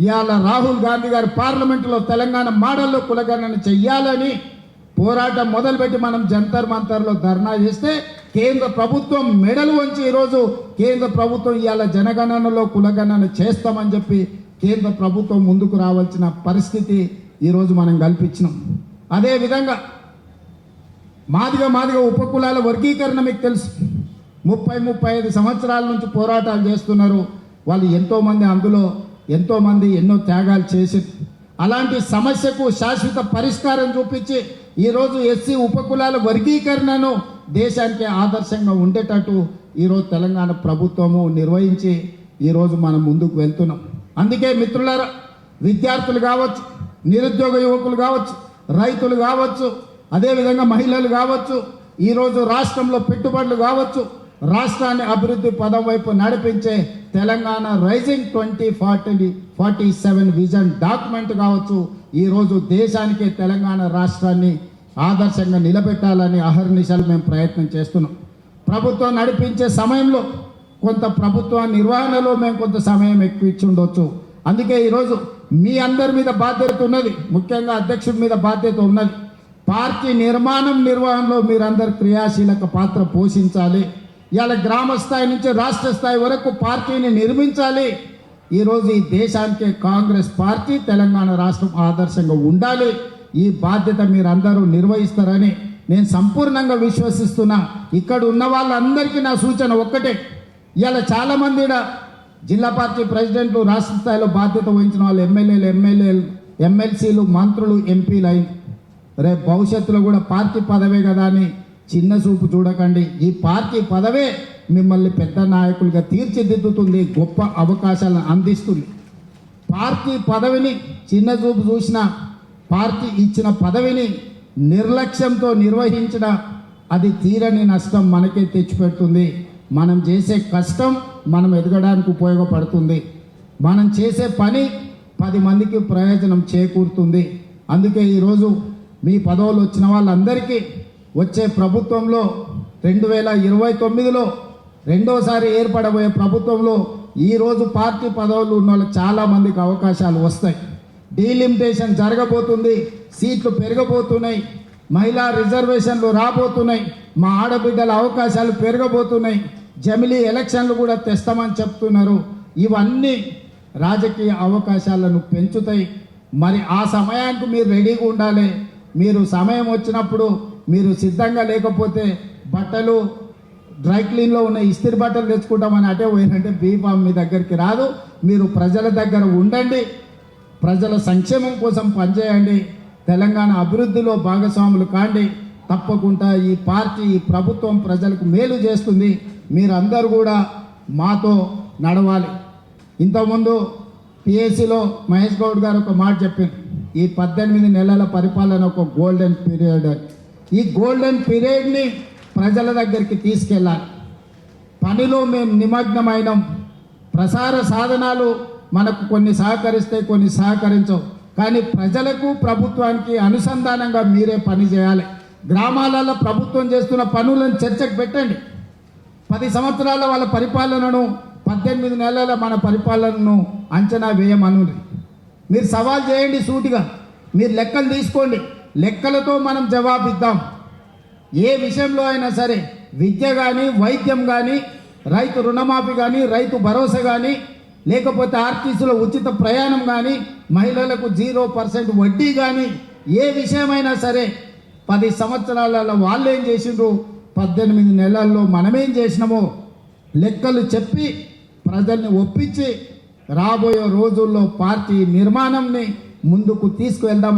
ఇవాళ రాహుల్ గాంధీ గారు పార్లమెంటులో తెలంగాణ మోడల్లో కులగణన చెయ్యాలని పోరాటం మొదలుపెట్టి మనం జంతర్ మంతర్లో ధర్నా చేస్తే కేంద్ర ప్రభుత్వం మెడలు వంచి ఈరోజు కేంద్ర ప్రభుత్వం ఇవాళ జనగణనలో కులగణన చేస్తామని చెప్పి కేంద్ర ప్రభుత్వం ముందుకు రావాల్సిన పరిస్థితి ఈరోజు మనం కల్పించినాం. అదేవిధంగా మాదిగ ఉపకులాల వర్గీకరణ మీకు తెలుసు. 30-35 సంవత్సరాల నుంచి పోరాటాలు చేస్తున్నారు వాళ్ళు. ఎంతోమంది అందులో ఎంతోమంది ఎన్నో త్యాగాలు చేసి అలాంటి సమస్యకు శాశ్వత పరిష్కారం చూపించి ఈరోజు ఎస్సీ ఉపకులాల వర్గీకరణను దేశానికి ఆదర్శంగా ఉండేటట్టు ఈరోజు తెలంగాణ ప్రభుత్వము నిర్వహించి ఈరోజు మనం ముందుకు వెళ్తున్నాం. అందుకే మిత్రులారా, విద్యార్థులు కావచ్చు, నిరుద్యోగ యువకులు కావచ్చు, రైతులు కావచ్చు, అదేవిధంగా మహిళలు కావచ్చు, ఈరోజు రాష్ట్రంలో పెట్టుబడులు కావచ్చు, రాష్ట్రాన్ని అభివృద్ధి పదం వైపు నడిపించే తెలంగాణ రైజింగ్ 2047 విజన్ డాక్యుమెంట్ కావచ్చు, ఈరోజు దేశానికి తెలంగాణ రాష్ట్రాన్ని ఆదర్శంగా నిలబెట్టాలని అహర్నిశలు మేము ప్రయత్నం చేస్తున్నాం. ప్రభుత్వం నడిపించే సమయంలో కొంత ప్రభుత్వ నిర్వహణలో మేము కొంత సమయం ఎక్కువ ఇచ్చి ఉండొచ్చు. అందుకే ఈరోజు మీ అందరి మీద బాధ్యత ఉన్నది, ముఖ్యంగా అధ్యక్షుడి మీద బాధ్యత ఉన్నది. పార్టీ నిర్వహణలో మీరందరూ క్రియాశీలక పాత్ర పోషించాలి. ఇవాళ గ్రామ స్థాయి నుంచి రాష్ట్ర స్థాయి వరకు పార్టీని నిర్మించాలి. ఈరోజు ఈ దేశానికి కాంగ్రెస్ పార్టీ తెలంగాణ రాష్ట్రం ఆదర్శంగా ఉండాలి. ఈ బాధ్యత మీరందరూ నిర్వహిస్తారని నేను సంపూర్ణంగా విశ్వసిస్తున్నా. ఇక్కడ ఉన్న వాళ్ళందరికీ నా సూచన ఒక్కటే, ఇవాళ చాలామంది జిల్లా పార్టీ ప్రెసిడెంట్లు, రాష్ట్ర స్థాయిలో బాధ్యత వహించిన వాళ్ళు ఎమ్మెల్సీలు, మంత్రులు, ఎంపీలు అయింది. రేపు భవిష్యత్తులో కూడా పార్టీ పదవే కదా అని చిన్న చూపు చూడకండి. ఈ పార్టీ పదవే మిమ్మల్ని పెద్ద నాయకులుగా తీర్చిదిద్దుతుంది, గొప్ప అవకాశాలను అందిస్తుంది. పార్టీ పదవిని చిన్న చూపు చూసిన, పార్టీ ఇచ్చిన పదవిని నిర్లక్ష్యంతో నిర్వహించిన అది తీరని నష్టం మనకే తెచ్చిపెడుతుంది. మనం చేసే కష్టం మనం ఎదగడానికి ఉపయోగపడుతుంది. మనం చేసే పని 10 మందికి ప్రయోజనం చేకూరుతుంది. అందుకే ఈరోజు మీ పదవులు వచ్చిన వాళ్ళందరికీ వచ్చే ప్రభుత్వంలో 2029లో రెండోసారి ఏర్పడబోయే ప్రభుత్వంలో ఈరోజు పార్టీ పదవులు ఉన్న వాళ్ళకి చాలామందికి అవకాశాలు వస్తాయి. డీలిమిటేషన్ జరగబోతుంది, సీట్లు పెరగబోతున్నాయి, మహిళా రిజర్వేషన్లు రాబోతున్నాయి, మా ఆడబిడ్డల అవకాశాలు పెరగబోతున్నాయి, జమిలీ ఎలక్షన్లు కూడా తెస్తామని చెప్తున్నారు. ఇవన్నీ రాజకీయ అవకాశాలను పెంచుతాయి. మరి ఆ సమయానికి మీరు రెడీగా ఉండాలి. మీరు సమయం వచ్చినప్పుడు మీరు సిద్ధంగా లేకపోతే బట్టలు డ్రై క్లీన్లో ఉన్న ఇస్త్రీ బట్టలు తెచ్చుకుంటామని అటే పోయినంటే బీఫామ్ మీ దగ్గరికి రాదు. మీరు ప్రజల దగ్గర ఉండండి, ప్రజల సంక్షేమం కోసం పనిచేయండి, తెలంగాణ అభివృద్ధిలో భాగస్వాములు కాండి. తప్పకుండా ఈ పార్టీ, ఈ ప్రభుత్వం ప్రజలకు మేలు చేస్తుంది. మీరందరూ కూడా మాతో నడవాలి. ఇంతకుముందు పిఎస్సిలో మహేష్ గౌడ్ గారు ఒక మాట చెప్పారు, ఈ 18 నెలల పరిపాలన ఒక గోల్డెన్ పీరియడ్. ఈ గోల్డెన్ పీరియడ్ని ప్రజల దగ్గరికి తీసుకెళ్ళాలి. పనిలో మేము నిమగ్నమైనం. ప్రసార సాధనాలు మనకు కొన్ని సహకరిస్తే, కొన్ని సహకరించవు. కానీ ప్రజలకు, ప్రభుత్వానికి అనుసంధానంగా మీరే పని చేయాలి. గ్రామాలలో ప్రభుత్వం చేస్తున్న పనులను చర్చకు పెట్టండి. 10 సంవత్సరాల వాళ్ళ పరిపాలనను, 18 నెలల మన పరిపాలనను అంచనా వేయమనుంది. మీరు సవాల్ చేయండి సూటిగా, మీరు లెక్కలు తీసుకోండి, లెక్కలతో మనం జవాబిద్దాం. ఏ విషయంలో అయినా సరే, విద్య కానీ, వైద్యం కానీ, రైతు రుణమాఫీ కానీ, రైతు భరోసా కానీ, లేకపోతే ఆర్టీసీలో ఉచిత ప్రయాణం కానీ, మహిళలకు 0% వడ్డీ కానీ, ఏ విషయమైనా సరే 10 సంవత్సరాలలో వాళ్ళు ఏం చేసిండ్రు, 18 నెలల్లో మనమేం చేసినామో లెక్కలు చెప్పి ప్రజల్ని ఒప్పించి రాబోయే రోజుల్లో పార్టీ నిర్మాణంని ముందుకు తీసుకువెళ్దామని